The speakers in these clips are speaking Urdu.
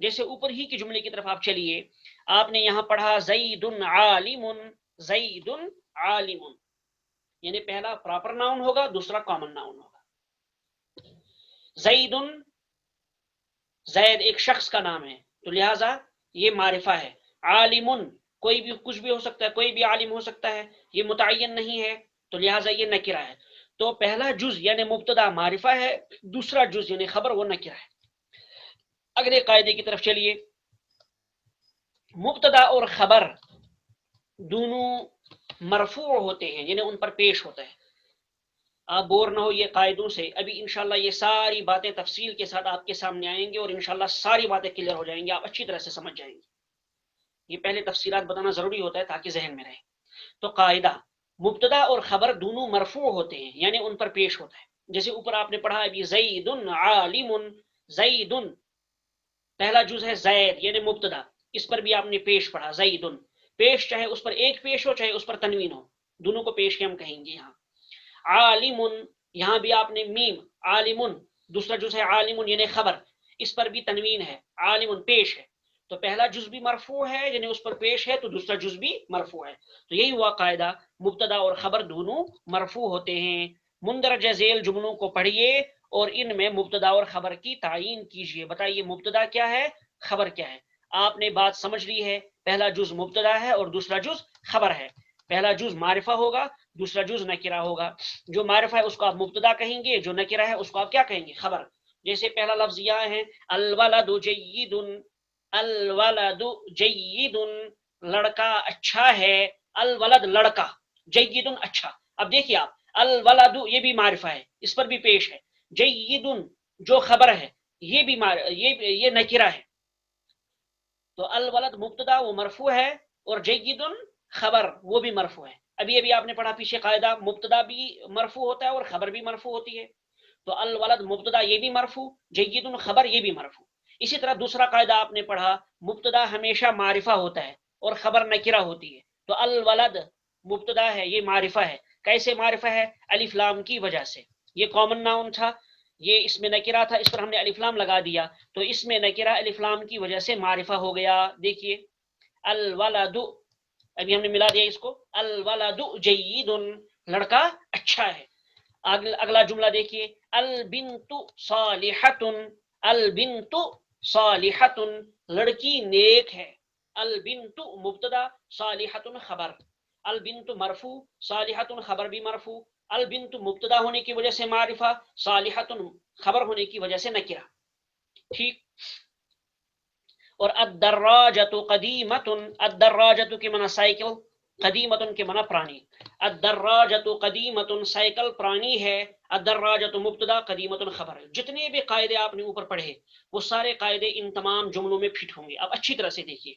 جیسے اوپر ہی کے جملے کی طرف آپ چلیے، آپ نے یہاں پڑھا زید عالم، زید عالم، یعنی پہلا پراپر ناؤن ہوگا، دوسرا کامن ناؤن ہوگا۔ زید، زید ایک شخص کا نام ہے، تو لہٰذا یہ معرفہ ہے۔ عالم، کوئی بھی کچھ بھی ہو سکتا ہے، کوئی بھی عالم ہو سکتا ہے، یہ متعین نہیں ہے، تو لہٰذا یہ نکرہ ہے۔ تو پہلا جز یعنی مبتدا معرفہ ہے، دوسرا جز یعنی خبر وہ نکرہ ہے۔ اگلے قاعدے کی طرف چلیے، مبتدا اور خبر دونوں مرفوع ہوتے ہیں، یعنی ان پر پیش ہوتا ہے۔ آپ بور نہ ہو یہ قاعدوں سے، ابھی انشاءاللہ یہ ساری باتیں تفصیل کے ساتھ آپ کے سامنے آئیں گے، اور انشاءاللہ ساری باتیں کلیئر ہو جائیں گی، آپ اچھی طرح سے سمجھ جائیں گے۔ یہ پہلے تفصیلات بتانا ضروری ہوتا ہے تاکہ ذہن میں رہے۔ تو قاعدہ، مبتدا اور خبر دونوں مرفوع ہوتے ہیں، یعنی ان پر پیش ہوتا ہے۔ جیسے اوپر آپ نے پڑھا ابھی زید عالم، زید پہلا جز ہے زید یعنی مبتدا، اس پر بھی آپ نے پیش پڑھا زید، پیش چاہے اس پر ایک پیش ہو چاہے اس پر تنوین ہو، دونوں کو پیش کے ہم کہیں گے۔ یہاں عالم، یہاں بھی آپ نے میم عالم، دوسرا جز ہے عالم یعنی خبر، اس پر بھی تنوین ہے، عالم پیش ہے، تو پہلا جز بھی مرفوع ہے یعنی اس پر پیش ہے، تو دوسرا جز بھی مرفوع ہے۔ تو یہی ہوا قاعدہ، مبتدا اور خبر دونوں مرفوع ہوتے ہیں۔ مندرجہ ذیل جملوں کو پڑھیے اور ان میں مبتدا اور خبر کی تعین کیجیے، بتائیے مبتدا کیا ہے، خبر کیا ہے۔ آپ نے بات سمجھ لی ہے، پہلا جز مبتدا ہے اور دوسرا جز خبر ہے۔ پہلا جز معرفہ ہوگا، دوسرا جز نکرہ ہوگا۔ جو معرفہ ہے اس کو آپ مبتدا کہیں گے، جو نکرہ ہے اس کو آپ کیا کہیں گے، خبر۔ جیسے پہلا لفظ یہ ہے الولد جید، الولد جید، لڑکا اچھا ہے، الولد لڑکا، جید اچھا۔ اب دیکھیے آپ، الولد یہ بھی معرفہ ہے، اس پر بھی پیش ہے، جید جو خبر ہے یہ بھی یہ نکرہ ہے۔ تو الولد مبتدا وہ مرفوع ہے، اور جید خبر وہ بھی مرفوع ہے۔ ابھی آپ نے پڑھا پیچھے قاعدہ، مبتدا بھی مرفوع ہوتا ہے اور خبر بھی مرفوع ہوتی ہے۔ تو الولد مبتدا یہ بھی مرفوع، جید خبر یہ بھی مرفوع۔ اسی طرح دوسرا قاعدہ آپ نے پڑھا، مبتدا ہمیشہ معرفہ ہوتا ہے اور خبر نکرہ ہوتی ہے۔ تو الولد مبتدا ہے، یہ معرفہ ہے۔ کیسے معرفہ ہے؟ الف لام کی وجہ سے۔ یہ کامن ناؤن تھا، یہ اس میں نکرہ تھا، اس پر ہم نے الف لام لگا دیا، تو اس میں نکرہ الف لام کی وجہ سے معرفہ ہو گیا۔ دیکھیے الولد، ابھی ہم نے ملا دیا اس کو، الولد جید، لڑکا اچھا ہے۔ اگلا جملہ دیکھیے، البنت صالحۃ، البنت صالحۃ، لڑکی نیک ہے۔ البنت مبتدا، صالحۃ خبر، البنت مرفوع، صالحۃ خبر بھی مرفوع، البنت مبتدا ہونے کی وجہ سے معرفہ، صالحۃ خبر ہونے کی وجہ سے نکرہ۔ ٹھیک۔ اور الدراجۃ قدیمۃ، الدراجۃ کے معنی سائیکل، قدیمۃ کے معنی پرانی۔ الدراجۃ قدیمۃ، سائیکل پرانی ہے، الدراجۃ مبتدا، قدیمۃ خبر۔ جتنے بھی قاعدے آپ نے اوپر پڑھے وہ سارے قاعدے ان تمام جملوں میں فٹ ہوں گے۔ اب اچھی طرح سے دیکھیے،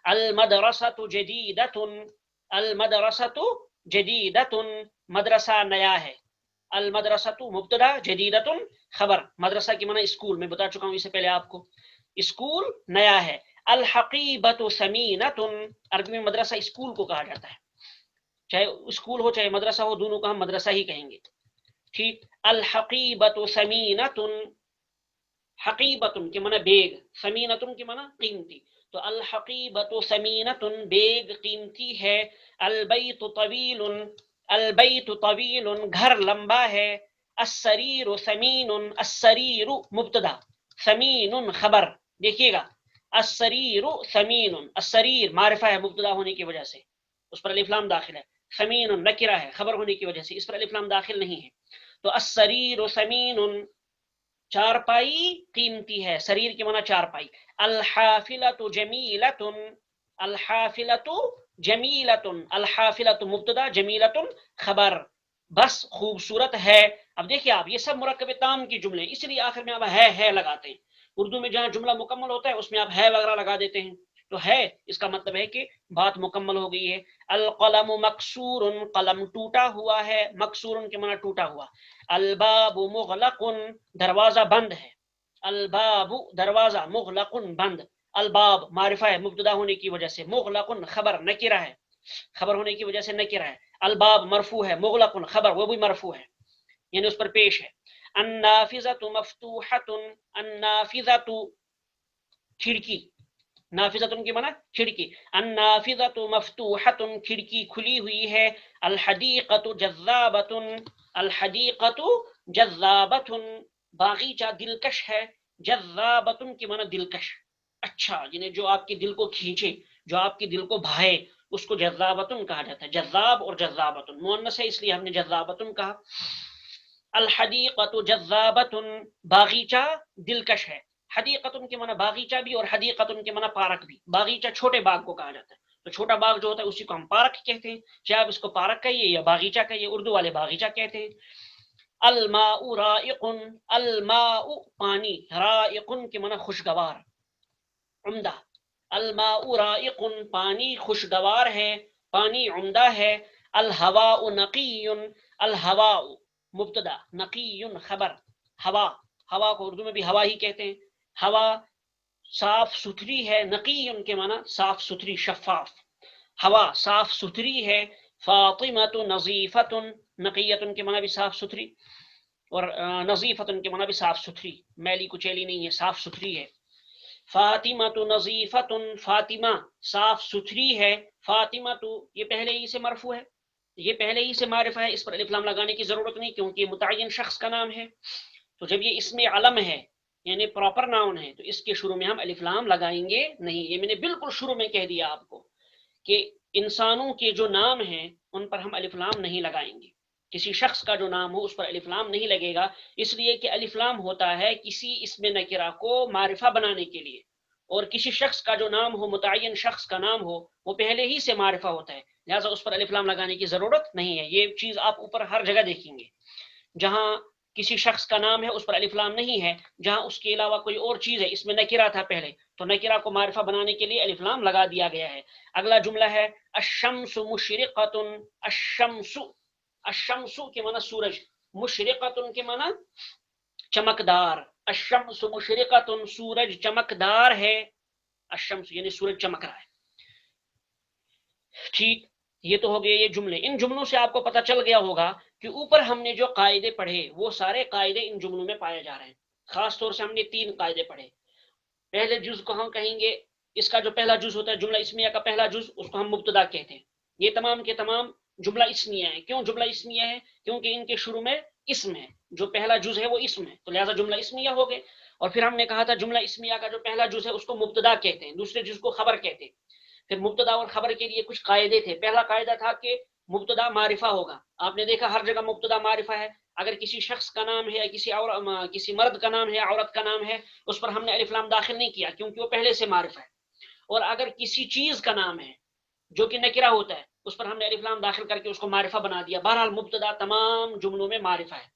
المدرسۃ جدیدۃ، المدرسۃ جدیدۃ، مدرسہ نیا ہے۔ المدرسۃ مبتدا، جدیدۃ خبر، مدرسہ کی معنی اسکول، میں بتا چکا ہوں اس سے پہلے آپ کو، اسکول نیا ہے۔ الحقیبۃ ثمینۃ، عربی میں مدرسہ اسکول کو کہا جاتا ہے، چاہے اسکول ہو چاہے مدرسہ ہو، دونوں کو ہم مدرسہ ہی کہیں گے۔ ٹھیک۔ الحقیبۃ ثمینۃ، حقیبۃ کے معنی بیگ، ثمینۃ کے معنی قیمتی، تو الحقیبۃ ثمینۃ بیگ قیمتی ہے۔ البیت طویل، البیت طویل گھر لمبا ہے۔ السریر ثمین، السریر مبتدا، ثمین خبر۔ دیکھیے گا، السریر ثمین، السریر معرفہ ہے مبتدا ہونے کی وجہ سے، اس پر الف لام داخل ہے۔ ثمین نکرہ ہے خبر ہونے کی وجہ سے، اس پر الف لام داخل نہیں ہے۔ تو السریر ثمین، چارپائی قیمتی ہے، سریر کے معنی چارپائی۔ الحافلۃ جمیلۃ، الحافلۃ جمیلۃ، الحافلۃ مبتدا، جمیلۃ خبر، بس خوبصورت ہے۔ اب دیکھیے آپ، یہ سب مرکب تام کی جملے، اس لیے آخر میں آپ ہے لگاتے ہیں۔ اردو میں جہاں جملہ مکمل ہوتا ہے اس میں آپ ہے وغیرہ لگا دیتے ہیں، تو ہے اس کا مطلب ہے کہ بات مکمل ہو گئی ہے۔ القلم مکسور، قلم ٹوٹا ہوا ہے، مکسور کے معنی ٹوٹا ہوا۔ الباب مغلق، دروازہ بند ہے۔ الباب دروازہ، مغلق بند۔ الباب معرفہ ہے مبتدا ہونے کی وجہ سے، مغلق خبر نکرہ ہے، خبر ہونے کی وجہ سے نکرہ ہے۔ الباب مرفوع ہے، مغلق خبر وہ بھی مرفوع ہے، یعنی اس پر پیش ہے۔ النافذۃ مفتوحۃ، النافذۃ کھڑکی، نافذۃ کی معنی کھڑکی، النافذۃ مفتوحۃ کھڑکی کھلی ہوئی ہے، الحدیقۃ جذابۃ، الحدیقۃ جذابۃ باغیچہ دلکش ہے، جذابۃ کی معنی دلکش، اچھا یعنی جو آپ کے دل کو کھینچے، جو آپ کے دل کو بھائے، اس کو جذابۃ کہا جاتا ہے۔ جذاب اور جذابۃ مؤنث ہے اس لیے ہم نے جذابۃ کہا۔ الحدیقۃ جذابۃ باغیچہ دلکش ہے، حدیقۃ کے معنی باغیچہ بھی اور حدیقۃ کے معنی پارک بھی، باغیچہ چھوٹے باغ کو کہا جاتا ہے، تو چھوٹا باغ جو ہوتا ہے اسی کو ہم پارک کہتے ہیں، چاہے آپ اس کو پارک کہیے یا باغیچہ کہیے، اردو والے باغیچہ کہتے ہیں۔ الماء رائق، الماء پانی، رائق کے معنی خوشگوار، عمدہ، الماء رائق پانی خوشگوار ہے، پانی عمدہ ہے۔ الہواء نقی، الہواء مبتدا، نقی خبر، ہوا، ہوا کو اردو میں بھی ہوا ہی کہتے ہیں، ہوا صاف ستھری ہے، نقی ان کے معنی صاف ستھری، شفاف، ہوا صاف ستھری ہے۔ فاطمۃ نظیفۃ، نقیۃ کے معنی بھی صاف ستھری، اور نظیفۃ کے معنی بھی صاف ستھری، میلی کچیلی نہیں ہے، صاف ستھری ہے۔ فاطمۃ نظیفۃ، فاطمہ صاف ستھری ہے، فاطمۃ یہ پہلے ہی سے مرفوع ہے، یہ پہلے ہی سے معرفہ ہے، اس پر الف لام لگانے کی ضرورت نہیں کیونکہ یہ متعین شخص کا نام ہے، تو جب یہ اسم علم ہے یعنی پراپر ناؤن ہے تو اس کے شروع میں ہم الف لام لگائیں گے نہیں، یہ میں نے بالکل شروع میں کہہ دیا آپ کو کہ انسانوں کے جو نام ہیں ان پر ہم الف لام نہیں لگائیں گے، کسی شخص کا جو نام ہو اس پر الف لام نہیں لگے گا، اس لیے کہ الف لام ہوتا ہے کسی اسم نکرہ کو معرفہ بنانے کے لیے، اور کسی شخص کا جو نام ہو، متعین شخص کا نام ہو، وہ پہلے ہی سے معرفہ ہوتا ہے، لہٰذا اس پر الف لام لگانے کی ضرورت نہیں ہے۔ یہ چیز آپ اوپر ہر جگہ دیکھیں گے، جہاں کسی شخص کا نام ہے اس پر الف لام نہیں ہے، جہاں اس کے علاوہ کوئی اور چیز ہے، اس میں نکرہ تھا پہلے تو نکرہ کو معرفہ بنانے کے لیے الف لام لگا دیا گیا ہے۔ اگلا جملہ ہے الشمس مشرقۃ، الشمس، الشمس کے معنی سورج، مشرقۃ کے معنی چمکدار، الشمس مشرقۃ سورج چمکدار ہے، الشمس یعنی سورج چمک رہا ہے، ٹھیک، یہ تو ہو گئے یہ جملے۔ ان جملوں سے آپ کو پتہ چل گیا ہوگا کہ اوپر ہم نے جو قاعدے پڑھے وہ سارے قاعدے ان جملوں میں پائے جا رہے ہیں، خاص طور سے ہم نے 3 قاعدے پڑھے۔ پہلے جز کو ہم کہیں گے، اس کا جو پہلا جز ہوتا ہے جملہ اسمیہ کا پہلا جز، اس کو ہم مبتدا کہتے ہیں، یہ تمام کے تمام جملہ اسمیہ ہیں۔ کیوں جملہ اسمیہ ہے؟ کیونکہ ان کے شروع میں اسم ہے، جو پہلا جز ہے وہ اسم ہے، تو لہٰذا جملہ اسمیہ ہو گئے۔ اور پھر ہم نے کہا تھا جملہ اسمیہ کا جو پہلا جز ہے اس کو مبتدا کہتے ہیں، دوسرے جز کو خبر کہتے ہیں۔ پھر مبتدا اور خبر کے لیے کچھ قاعدے تھے، پہلا قاعدہ تھا کہ مبتدا معرفہ ہوگا، آپ نے دیکھا ہر جگہ مبتدا معرفہ ہے، اگر کسی شخص کا نام ہے یا کسی مرد کا نام ہے یا عورت کا نام ہے اس پر ہم نے الف لام داخل نہیں کیا کیونکہ وہ پہلے سے معرفہ ہے، اور اگر کسی چیز کا نام ہے جو کہ نکرہ ہوتا ہے اس پر ہم نے الف لام داخل کر کے اس کو معرفہ بنا دیا۔ بہرحال مبتدا تمام جملوں میں معرفہ ہے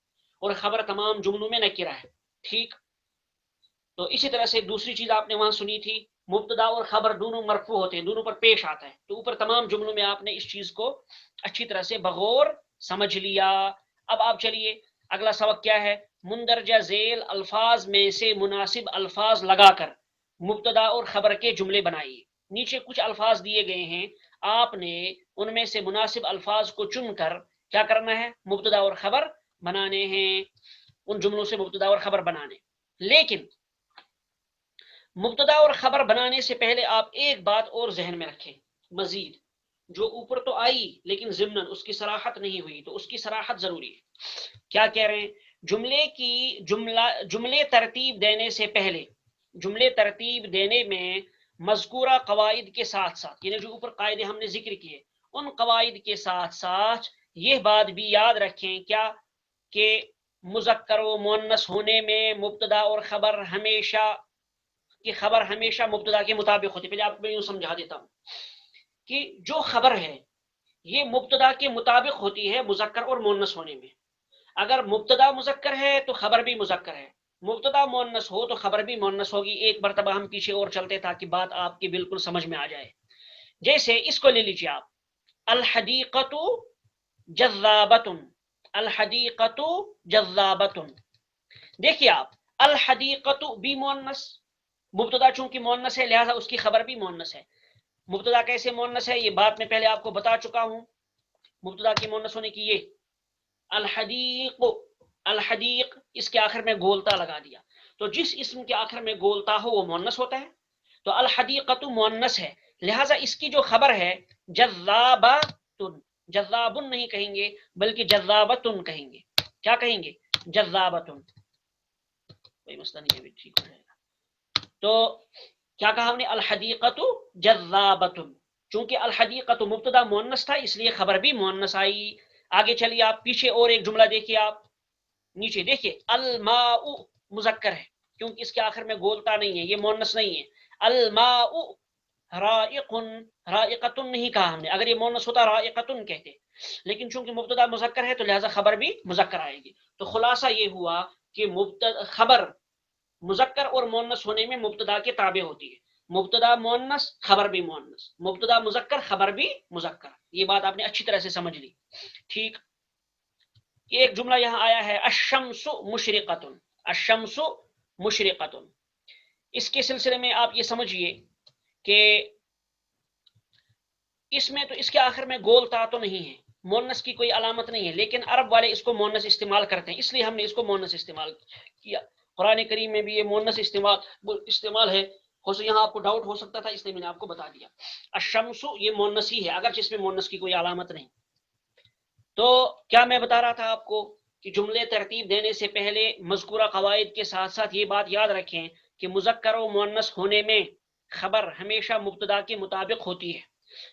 اور خبر تمام جملوں میں نکرہ ہے، ٹھیک۔ تو اسی طرح سے دوسری چیز آپ نے وہاں سنی تھی، مبتدا اور خبر دونوں مرفوع ہوتے ہیں، دونوں پر پیش آتا ہے، تو اوپر تمام جملوں میں آپ نے اس چیز کو اچھی طرح سے بغور سمجھ لیا۔ اب آپ چلیے اگلا سبق کیا ہے، مندرجہ ذیل الفاظ میں سے مناسب الفاظ لگا کر مبتدا اور خبر کے جملے بنائیے۔ نیچے کچھ الفاظ دیے گئے ہیں، آپ نے ان میں سے مناسب الفاظ کو چن کر کیا کرنا ہے، مبتدا اور خبر بنانے ہیں، ان جملوں سے مبتدا اور خبر بنانے۔ لیکن مبتدا اور خبر بنانے سے پہلے آپ ایک بات اور ذہن میں رکھیں مزید، جو اوپر تو آئی لیکن ضمناً اس کی صراحت نہیں ہوئی، تو اس کی صراحت ضروری ہے۔ کیا کہہ رہے ہیں، جملے ترتیب دینے سے پہلے، جملے ترتیب دینے میں مذکورہ قواعد کے ساتھ ساتھ، یعنی جو اوپر قاعدے ہم نے ذکر کیے ان قواعد کے ساتھ ساتھ یہ بات بھی یاد رکھیں کیا کہ مذکر و مؤنث ہونے میں مبتدا اور خبر ہمیشہ کہ خبر ہمیشہ مبتدا کے مطابق ہوتی ہے۔ پہلے آپ کو میں یوں سمجھا دیتا ہوں کہ جو خبر ہے یہ مبتدا کے مطابق ہوتی ہے مذکر اور مؤنث ہونے میں، اگر مبتدا مذکر ہے تو خبر بھی مذکر ہے، مبتدا مؤنث ہو تو خبر بھی مؤنث ہوگی۔ ایک مرتبہ ہم پیچھے اور چلتے تاکہ بات آپ کی بالکل سمجھ میں آ جائے، جیسے اس کو لے لیجیے آپ، الحدیقۃ جذابۃ، الحدیقۃ جذابۃ، دیکھیے آپ الحدیقۃ بھی مؤنث، مبتدا چونکہ مؤنث ہے لہذا اس کی خبر بھی مؤنث ہے۔ مبتدا کیسے مؤنث ہے یہ بات میں پہلے آپ کو بتا چکا ہوں، مبتدا کی مؤنث ہونے کی یہ الحدیق، الحدیق اس کے آخر میں گولتا لگا دیا، تو جس اسم کے آخر میں گولتا ہو وہ مؤنث ہوتا ہے، تو الحدیقۃ مؤنث ہے، لہٰذا اس کی جو خبر ہے جذابۃ، جذابن نہیں کہیں گے بلکہ جذابۃ کہیں گے. کیا کہیں گے؟ جذابۃ. کوئی مسئلہ نہیں ہے، ٹھیک ہو جائے گا. تو کیا کہا ہم نے؟ الحدیقۃ جذابۃ. چونکہ الحدیقۃ مبتدا مؤنث تھا اس لیے خبر بھی مؤنث آئی. آگے چلیے آپ پیچھے اور ایک جملہ دیکھیے، آپ نیچے دیکھیے الماء مذکر ہے کیونکہ اس کے آخر میں گولتا نہیں ہے، یہ مؤنث نہیں ہے. الماء رائق، رائقۃ نہیں کہا ہم نے، اگر یہ مؤنث ہوتا رائقۃ کہتے، لیکن چونکہ مبتدا مذکر ہے تو لہذا خبر بھی مذکر آئے گی. تو خلاصہ یہ ہوا کہ خبر مذکر اور مؤنث ہونے میں مبتدا کے تابع ہوتی ہے. مبتدا مؤنث خبر بھی مؤنث، مبتدا مذکر خبر بھی مذکر. یہ بات آپ نے اچھی طرح سے سمجھ لی. ٹھیک. ایک جملہ یہاں آیا ہے الشمس مشرقۃ، الشمس مشرقۃ. اس کے سلسلے میں آپ یہ سمجھیے کہ اس میں تو اس کے آخر میں گول تا تو نہیں ہے، مونس کی کوئی علامت نہیں ہے، لیکن عرب والے اس کو مونس استعمال کرتے ہیں، اس لیے ہم نے اس کو مونس استعمال کیا. قرآن کریم میں بھی یہ مونس استعمال ہے. یہاں آپ کو ڈاؤٹ ہو سکتا تھا اس لیے میں نے آپ کو بتا دیا. الشمس یہ مونس ہی ہے اگرچہ اس میں مونس کی کوئی علامت نہیں. تو کیا میں بتا رہا تھا آپ کو کہ جملے ترتیب دینے سے پہلے مذکورہ قواعد کے ساتھ ساتھ یہ بات یاد رکھیں کہ مذکر و مؤنث ہونے میں خبر ہمیشہ مبتدا کے مطابق ہوتی ہے.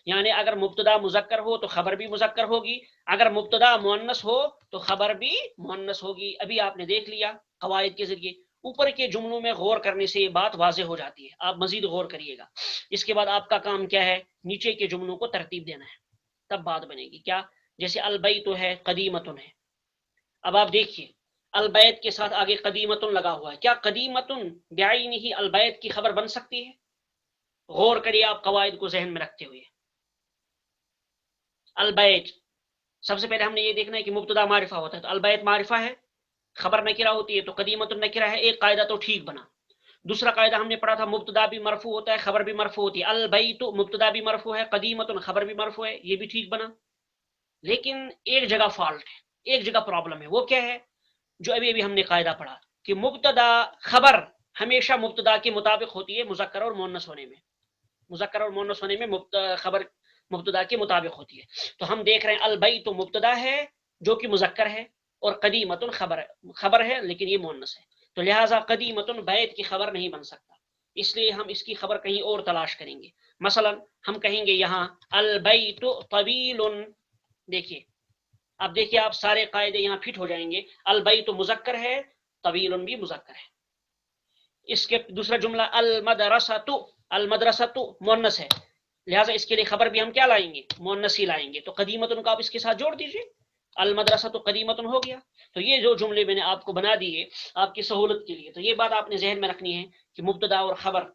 یعنی اگر مبتدا مذکر ہو تو خبر بھی مذکر ہوگی، اگر مبتدا مؤنث ہو تو خبر بھی مؤنث ہوگی. ابھی آپ نے دیکھ لیا قواعد کے ذریعے. اوپر کے جملوں میں غور کرنے سے یہ بات واضح ہو جاتی ہے، آپ مزید غور کریے گا. اس کے بعد آپ کا کام کیا ہے؟ نیچے کے جملوں کو ترتیب دینا ہے، تب بات بنے گی. کیا؟ جیسے البیت ہے، قدیمتن ہے. اب آپ دیکھیے البیت کے ساتھ آگے قدیمتن لگا ہوا ہے. کیا قدیمتن بعینہ البیت کی خبر بن سکتی ہے؟ غور کریے آپ قواعد کو ذہن میں رکھتے ہوئے. البیت سب سے پہلے ہم نے یہ دیکھنا ہے کہ مبتدا معرفہ ہوتا ہے، تو البیت معرفہ ہے، خبر نکرہ ہوتی ہے تو قدیمتن نکرہ ہے. ایک قاعدہ تو ٹھیک بنا. دوسرا قاعدہ ہم نے پڑھا تھا مبتدا بھی مرفوع ہوتا ہے، خبر بھی مرفوع ہوتی ہے. البیت مبتدا بھی مرفوع ہے، قدیمتن خبر بھی مرفوع ہے، یہ بھی ٹھیک بنا. لیکن ایک جگہ فالٹ ہے، ایک جگہ پرابلم ہے. وہ کیا ہے؟ جو ابھی ہم نے قاعدہ پڑھا کہ مبتدا خبر ہمیشہ مبتدا کے مطابق ہوتی ہے مذکر اور مؤنث ہونے میں. مذکر اور مؤنث ہونے میں خبر مبتدا کے مطابق ہوتی ہے. تو ہم دیکھ رہے ہیں البیت مبتدا ہے جو کہ مذکر ہے، اور قدیمتن خبر ہے لیکن یہ مؤنث ہے. تو لہٰذا قدیمتن بیت کی خبر نہیں بن سکتا، اس لیے ہم اس کی خبر کہیں اور تلاش کریں گے. مثلا ہم کہیں گے یہاں البیت طویل. دیکھیے اب دیکھیے آپ سارے قاعدے یہاں فٹ ہو جائیں گے. البیت مذکر ہے، طویل بھی مذکر ہے. اس کے دوسرا جملہ المدرسۃ، المدرسۃ مؤنث ہے، لہٰذا اس کے لیے خبر بھی ہم کیا لائیں گے؟ مؤنث ہی لائیں گے. تو قدیمتن کو آپ اس کے ساتھ جوڑ دیجیے، المدرسۃ قدیمتن ہو گیا. تو یہ جو جملے میں نے آپ کو بنا دیے آپ کی سہولت کے لیے، تو یہ بات آپ نے ذہن میں رکھنی ہے کہ مبتدا اور خبر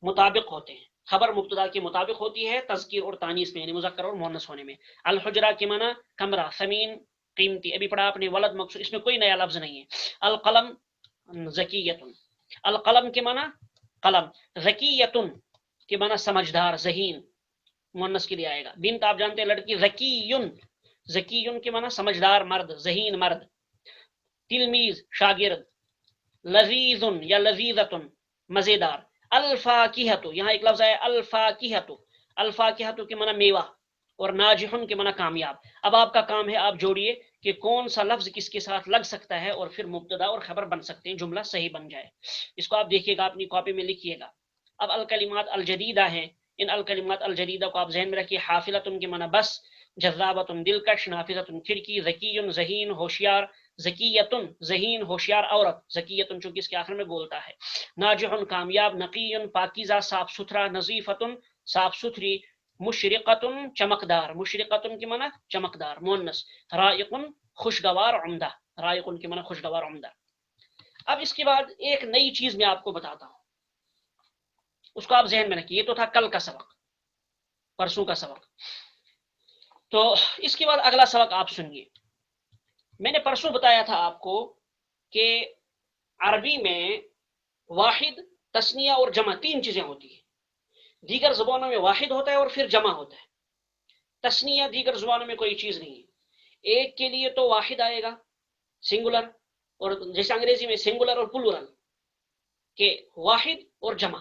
مطابق ہوتے ہیں. خبر مبتدا کے مطابق ہوتی ہے تذکیر اور تانیث میں، یعنی مذکر اور مؤنث ہونے میں. الحجرہ کے معنی کمرہ، ثمین قیمتی. ابھی پڑھا آپ نے ولد مقصود، اس میں کوئی نیا لفظ نہیں ہے. القلم ذکیۃ، القلم کے معنی قلم. ذکیۃ کے معنی سمجھدار، ذہین مؤنث کے لیے آئے گا. بنت آپ جانتے ہیں لڑکی. ذکیٌ، ذکیٌ کے معنی سمجھدار مرد، ذہین مرد. تلمیذ شاگرد. لذیذ یا لذیذۃ مزیدار. الفاکہۃ، یہاں ایک لفظ ہے الفاکہۃ، الفاکہۃ کے معنی میوہ، اور ناجح کے معنی کامیاب. اب آپ کا کام ہے آپ جوڑیے کہ کون سا لفظ کس کے ساتھ لگ سکتا ہے اور پھر مبتدا اور خبر بن سکتے ہیں، جملہ صحیح بن جائے. اس کو آپ دیکھیے گا، اپنی کاپی میں لکھیے گا. اب الکلمات الجدیدہ ہیں، ان الکلمات الجدیدہ کو آپ ذہن میں رکھیے. حافلۃ کے معنی بس، جذابۃ دلکش، نافذۃ کھڑکی، ذکی ذہین ہوشیار، ذکیۃ ذہین ہوشیار عورت، ذکیۃ چونکہ اس کے آخر میں بولتا ہے. ناجح کامیاب، نقی پاکیزہ صاف ستھرا، نظیفۃ صاف ستھری، مشرقۃ چمکدار، مشرقۃ کے معنی چمکدار مؤنث. رائق خوشگوار عمدہ، رائق کے معنی خوشگوار عمدہ. اب اس کے بعد ایک نئی چیز میں آپ کو بتاتا ہوں، اس کو آپ ذہن میں رکھیے. یہ تو تھا کل کا سبق، پرسوں کا سبق. تو اس کے بعد اگلا سبق آپ سنیے. میں نے پرسوں بتایا تھا آپ کو کہ عربی میں واحد، تثنیہ اور جمع تین چیزیں ہوتی ہیں. دیگر زبانوں میں واحد ہوتا ہے اور پھر جمع ہوتا ہے. تثنیہ دیگر زبانوں میں کوئی چیز نہیں ہے. ایک کے لیے تو واحد آئے گا سنگولر، اور جیسے انگریزی میں سنگولر اور پلورل، کہ واحد اور جمع.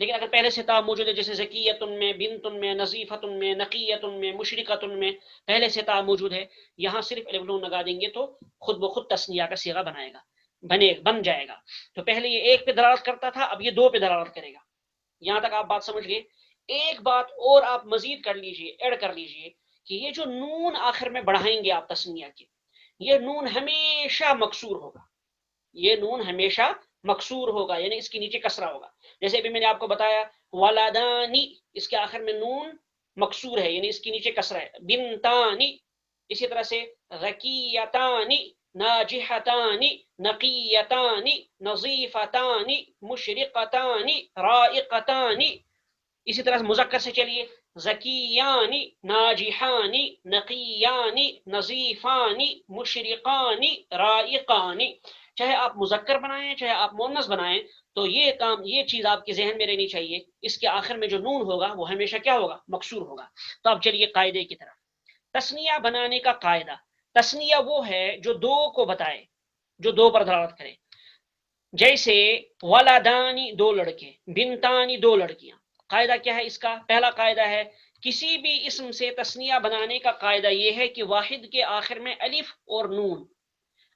لیکن اگر پہلے سے تا موجود ہے جیسے زکیتن میں، بنتن میں، نظیفتن میں، نقیتن میں، مشرقتن میں پہلے سے تا موجود ہے، یہاں صرف الف نون لگا دیں گے تو خود بخود تثنیہ کا صیغہ بن جائے گا. تو پہلے یہ ایک پہ دلالت کرتا تھا، اب یہ دو پہ دلالت کرے گا. یہاں تک آپ بات سمجھ گئے. ایک بات اور آپ مزید کر لیجئے، ایڈ کر لیجئے کہ یہ جو نون آخر میں بڑھائیں گے آپ تثنیہ کے، یہ نون ہمیشہ مکسور ہوگا. یہ نون ہمیشہ مکسور ہوگا، یعنی اس کے نیچے کسرہ ہوگا. جیسے ابھی میں نے آپ کو بتایا ولدانی، اس کے آخر میں نون مکسور ہے، یعنی اس کے نیچے کسرہ ہے. بنتانی، اسی طرح سے غکیتانی، ناجحتانی، نقیتانی، نظیفتانی، مشرقتانی، رائقتانی. اسی طرح مذکر سے چلیے زکیانی، ناجحانی، نقیانی، نظیفانی، مشرقانی، رائقانی. چاہے آپ مذکر بنائیں چاہے آپ مؤنث بنائیں، تو یہ چیز آپ کے ذہن میں رہنی چاہیے، اس کے آخر میں جو نون ہوگا وہ ہمیشہ کیا ہوگا؟ مکسور ہوگا. تو اب چلیے قاعدے کی طرف. تثنیہ بنانے کا قاعدہ، تثنیہ وہ ہے جو دو کو بتائے، جو دو پر دلالت کرے. جیسے ولدانی دو لڑکے، بنتانی دو لڑکیاں. قاعدہ کیا ہے اس کا؟ پہلا قاعدہ ہے کسی بھی اسم سے تثنیہ بنانے کا قاعدہ یہ ہے کہ واحد کے آخر میں الف اور نون،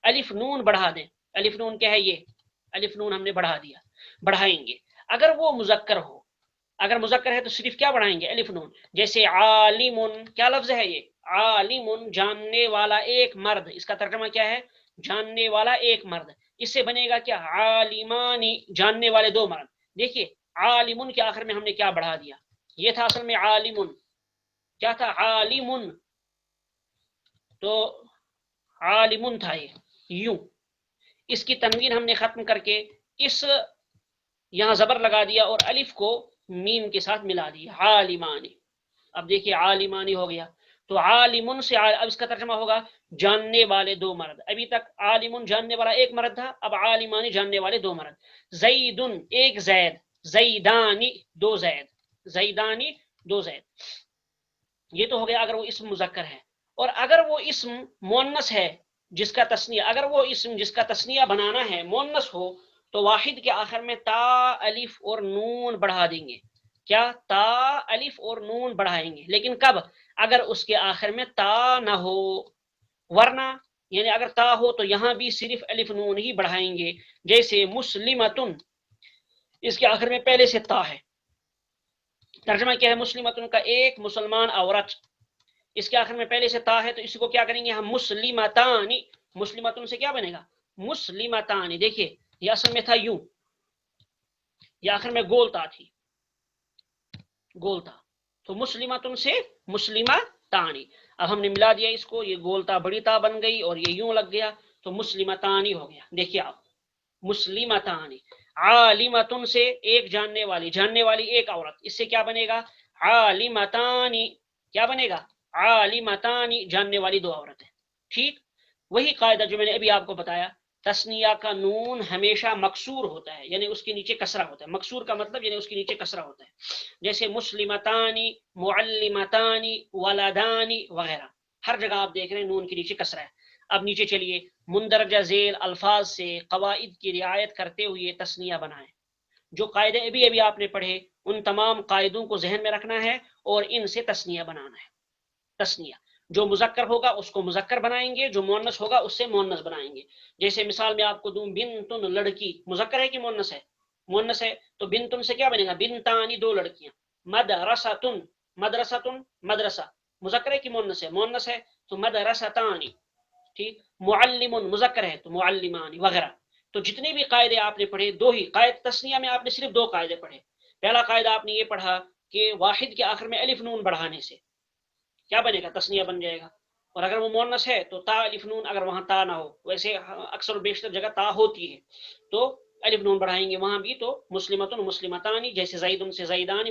الف نون بڑھا دیں. الف نون کیا ہے؟ یہ الف نون ہم نے بڑھا دیا، بڑھائیں گے. اگر وہ مذکر ہو، اگر مذکر ہے تو صرف کیا بڑھائیں گے؟ الف نون. جیسے عالم، کیا لفظ ہے یہ؟ عالم، جاننے والا ایک مرد. اس کا ترجمہ کیا ہے؟ جاننے والا ایک مرد. اس سے بنے گا کیا؟ عالمانی، جاننے والے دو مرد. دیکھیے عالمن کے آخر میں ہم نے کیا بڑھا دیا؟ یہ تھا اصل میں عالمن، کیا تھا؟ عالمن. تو عالمن تھا یہ یوں. اس کی تنوین ہم نے ختم کر کے اس یہاں زبر لگا دیا اور الف کو میم کے ساتھ ملا دیا، عالمانی. اب دیکھیے عالمانی ہو گیا. تو عالمن سے اب اس کا ترجمہ ہوگا جاننے والے دو مرد. ابھی تک عالمن جاننے والا ایک مرد تھا، اب عالمانی جاننے والے دو مرد. زیدن ایک زید، زیدانی دو زید، زیدانی دو زید. یہ تو ہو گیا اگر وہ اسم مذکر ہے. اور اگر وہ اسم مؤنث ہے جس کا تثنیہ، اگر وہ اسم جس کا تثنیہ بنانا ہے مؤنث ہو، تو واحد کے آخر میں تا، الف اور نون بڑھا دیں گے. کیا؟ تا، الف اور نون بڑھائیں گے. لیکن کب؟ اگر اس کے آخر میں تا نہ ہو. ورنہ یعنی اگر تا ہو تو یہاں بھی صرف الف نون ہی بڑھائیں گے. جیسے مسلمتن، اس کے آخر میں پہلے سے تا ہے. ترجمہ کیا ہے مسلمتن کا؟ ایک مسلمان عورت. اس کے آخر میں پہلے سے تا ہے تو اسی کو کیا کریں گے ہم؟ مسلمتانی. مسلمتن سے کیا بنے گا؟ مسلمتانی. دیکھیے یہ اصل میں تھا یوں، یہ آخر میں گول تا تھی، گول تا. تو مسلمتن سے مسلمتانی. اب ہم نے ملا دیا اس کو، یہ گول تا بڑی تا بن گئی اور یہ یوں لگ گیا تو مسلمتانی ہو گیا. دیکھیے آپ مسلمتانی. عالمتن سے ایک جاننے والی، جاننے والی ایک عورت. اس سے کیا بنے گا؟ عالمتانی. کیا بنے گا؟ عالمتانی، جاننے والی دو عورتیں. ٹھیک وہی قاعدہ جو میں نے ابھی آپ کو بتایا. تثنیہ کا نون ہمیشہ مکسور ہوتا ہے، یعنی اس کے نیچے کسرہ ہوتا ہے. مکسور کا مطلب یعنی اس کے نیچے کسرہ ہوتا ہے. جیسے مسلمتانی، معلمتانی، ولدانی وغیرہ، ہر جگہ آپ دیکھ رہے ہیں نون کے نیچے کسرہ ہے. اب نیچے چلیے، مندرجہ ذیل الفاظ سے قواعد کی رعایت کرتے ہوئے تثنیہ بنائیں. جو قاعدے ابھی آپ نے پڑھے ان تمام قاعدوں کو ذہن میں رکھنا ہے اور ان سے تثنیہ بنانا ہے. تثنیہ جو مذکر ہوگا اس کو مذکر بنائیں گے، جو مؤنث ہوگا اس سے مؤنث بنائیں گے. جیسے مثال میں آپ کو دوں، بنتن لڑکی، مذکر ہے کہ مؤنث ہے؟ مؤنث ہے. تو بنتن سے کیا بنے گا؟ بنتانی دو لڑکیاں. مدرستن، مدرستن مدرسہ، مذکر ہے کہ مؤنث ہے؟ مؤنث ہے. تو مدرستانی. ٹھیک. معلم مذکر ہے تو معلمانی وغیرہ. تو جتنے بھی قاعدے آپ نے پڑھے، دو ہی قاعدے تثنیہ میں آپ نے صرف دو قاعدے پڑھے. پہلا قاعدہ آپ نے یہ پڑھا کہ واحد کے آخر میں الف نون بڑھانے سے کیا بنے گا؟ تثنیہ بن جائے گا. اور اگر وہ مؤنث ہے تو تا الف نون، اگر وہاں تا نہ ہو، ویسے اکثر و بیشتر جگہ تا ہوتی ہے تو الف نون بڑھائیں گے وہاں بھی. تو مسلمتن مسلمتانی، جیسے زیدن سے زیدانی،